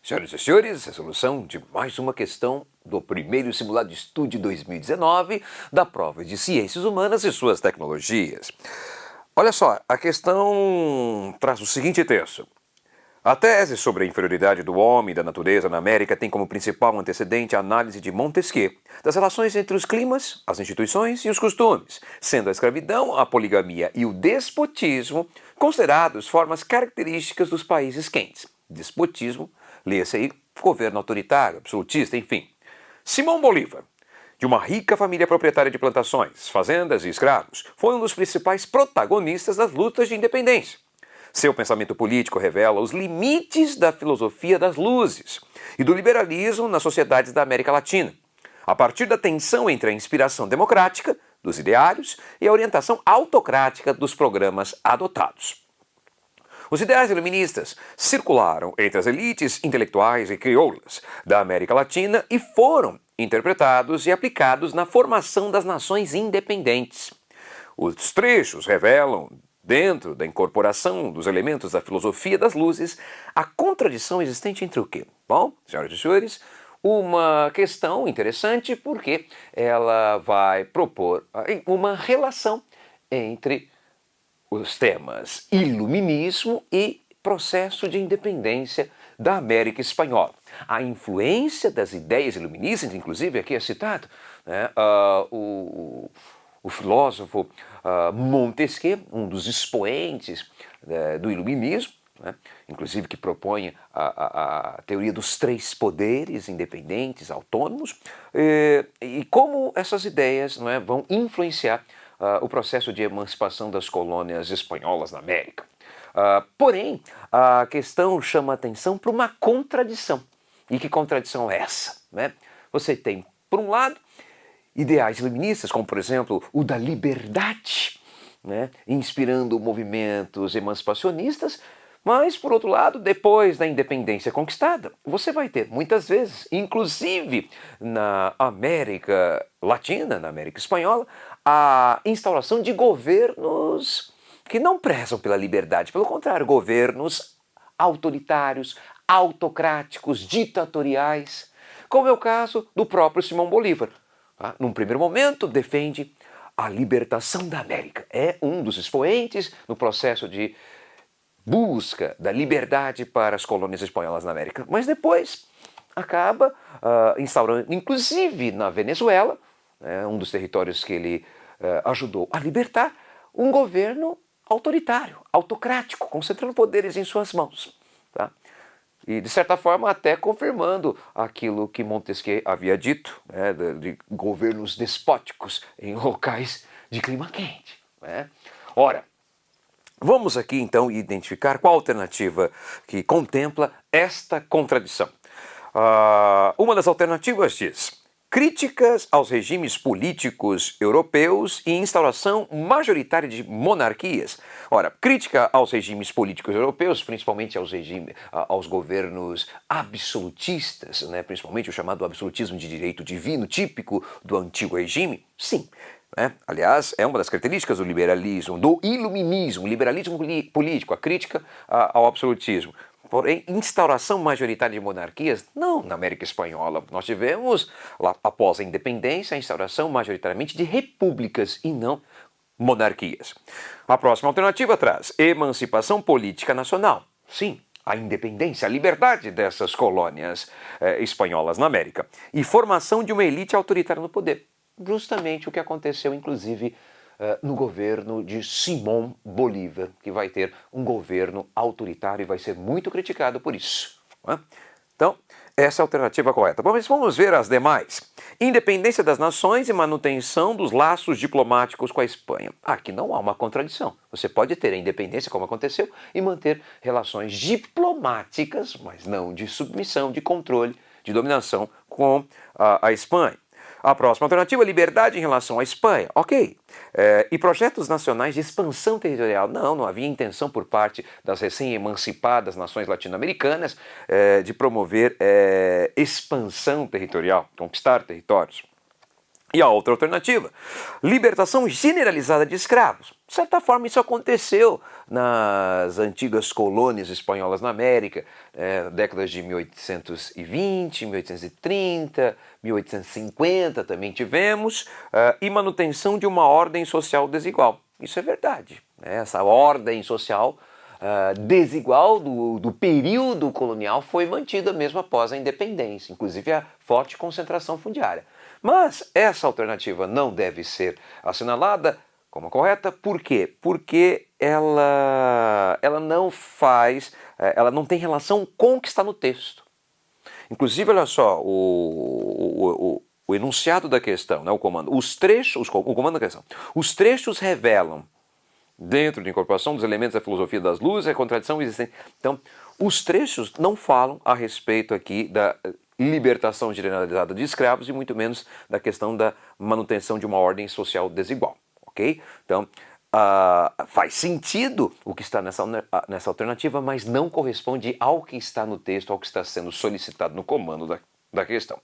Senhoras e senhores, resolução de mais uma questão do primeiro simulado de estudo de 2019 da prova de Ciências Humanas e suas tecnologias. Olha só, a questão traz o seguinte texto. A tese sobre a inferioridade do homem e da natureza na América tem como principal antecedente a análise de Montesquieu das relações entre os climas, as instituições e os costumes, sendo a escravidão, a poligamia e o despotismo considerados formas características dos países quentes. Despotismo, lê-se aí, governo autoritário, absolutista, enfim. Simão Bolívar, de uma rica família proprietária de plantações, fazendas e escravos, foi um dos principais protagonistas das lutas de independência. Seu pensamento político revela os limites da filosofia das luzes e do liberalismo nas sociedades da América Latina, a partir da tensão entre a inspiração democrática dos ideários e a orientação autocrática dos programas adotados. Os ideais iluministas circularam entre as elites intelectuais e crioulas da América Latina e foram interpretados e aplicados na formação das nações independentes. Os trechos revelam, dentro da incorporação dos elementos da filosofia das luzes, a contradição existente entre o quê? Bom, senhoras e senhores, uma questão interessante porque ela vai propor uma relação entre os temas iluminismo e processo de independência da América Espanhola. A influência das ideias iluministas, inclusive aqui é citado, né, o filósofo Montesquieu, um dos expoentes do iluminismo, né, inclusive que propõe a teoria dos três poderes independentes, autônomos, e como essas ideias, não é, vão influenciar o processo de emancipação das colônias espanholas na América. Porém, a questão chama atenção para uma contradição. E que contradição é essa? Né? Você tem, por um lado, ideais iluministas, como por exemplo o da liberdade, né, inspirando movimentos emancipacionistas, mas por outro lado, depois da independência conquistada, você vai ter muitas vezes, inclusive na América Latina, na América Espanhola, a instauração de governos que não prezam pela liberdade, pelo contrário, governos autoritários, autocráticos, ditatoriais, como é o caso do próprio Simão Bolívar. Num primeiro momento, defende a libertação da América. É um dos expoentes no processo de busca da liberdade para as colônias espanholas na América. Mas depois acaba instaurando, inclusive na Venezuela, um dos territórios que ele ajudou a libertar, um governo autoritário, autocrático, concentrando poderes em suas mãos. Tá? E, de certa forma, até confirmando aquilo que Montesquieu havia dito, né, de governos despóticos em locais de clima quente. Né? Ora, vamos aqui, então, identificar qual a alternativa que contempla esta contradição. Uma das alternativas diz: críticas aos regimes políticos europeus e instauração majoritária de monarquias. Ora, crítica aos regimes políticos europeus, principalmente aos governos absolutistas, né, principalmente o chamado absolutismo de direito divino, típico do antigo regime, sim. Aliás, é uma das características do liberalismo, do iluminismo, liberalismo político, a crítica ao absolutismo. Porém, instauração majoritária de monarquias, não na América Espanhola. Nós tivemos, lá, após a independência, a instauração majoritariamente de repúblicas e não monarquias. A próxima alternativa traz emancipação política nacional. Sim, a independência, a liberdade dessas colônias espanholas na América. E formação de uma elite autoritária no poder. Justamente o que aconteceu, inclusive, no governo de Simão Bolívar, que vai ter um governo autoritário e vai ser muito criticado por isso. Então, essa é a alternativa correta. Bom, mas vamos ver as demais. Independência das nações e manutenção dos laços diplomáticos com a Espanha. Aqui não há uma contradição. Você pode ter a independência, como aconteceu, e manter relações diplomáticas, mas não de submissão, de controle, de dominação com a Espanha. A próxima alternativa, liberdade em relação à Espanha. Ok. E projetos nacionais de expansão territorial. Não havia intenção por parte das recém-emancipadas nações latino-americanas de promover expansão territorial, conquistar territórios. E a outra alternativa, libertação generalizada de escravos. De certa forma, isso aconteceu nas antigas colônias espanholas na América, décadas de 1820, 1830, 1850 também tivemos, e manutenção de uma ordem social desigual. Isso é verdade. Essa ordem social desigual do período colonial foi mantida mesmo após a independência, inclusive a forte concentração fundiária. Mas essa alternativa não deve ser assinalada como correta, por quê? Porque ela não faz, ela não tem relação com o que está no texto. Inclusive, olha só, o enunciado da questão, né, o comando, o comando da questão, os trechos revelam dentro de incorporação dos elementos da filosofia das luzes, a contradição existente. Então, os trechos não falam a respeito aqui da libertação generalizada de escravos e muito menos da questão da manutenção de uma ordem social desigual, ok? Então, faz sentido o que está nessa alternativa, mas não corresponde ao que está no texto, ao que está sendo solicitado no comando da questão.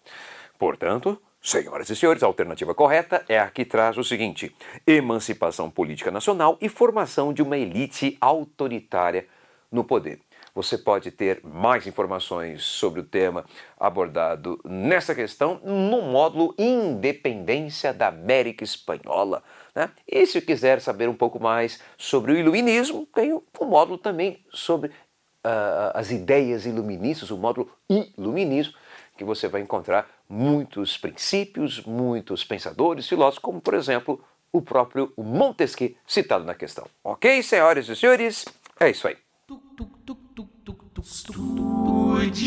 Portanto, senhoras e senhores, a alternativa correta é a que traz o seguinte: emancipação política nacional e formação de uma elite autoritária no poder. Você pode ter mais informações sobre o tema abordado nessa questão no módulo Independência da América Espanhola, né? E se quiser saber um pouco mais sobre o iluminismo, tem um módulo também sobre as ideias iluministas, o módulo Iluminismo, que você vai encontrar muitos princípios, muitos pensadores, filósofos, como por exemplo o próprio Montesquieu citado na questão. Ok, senhoras e senhores? É isso aí. Estude.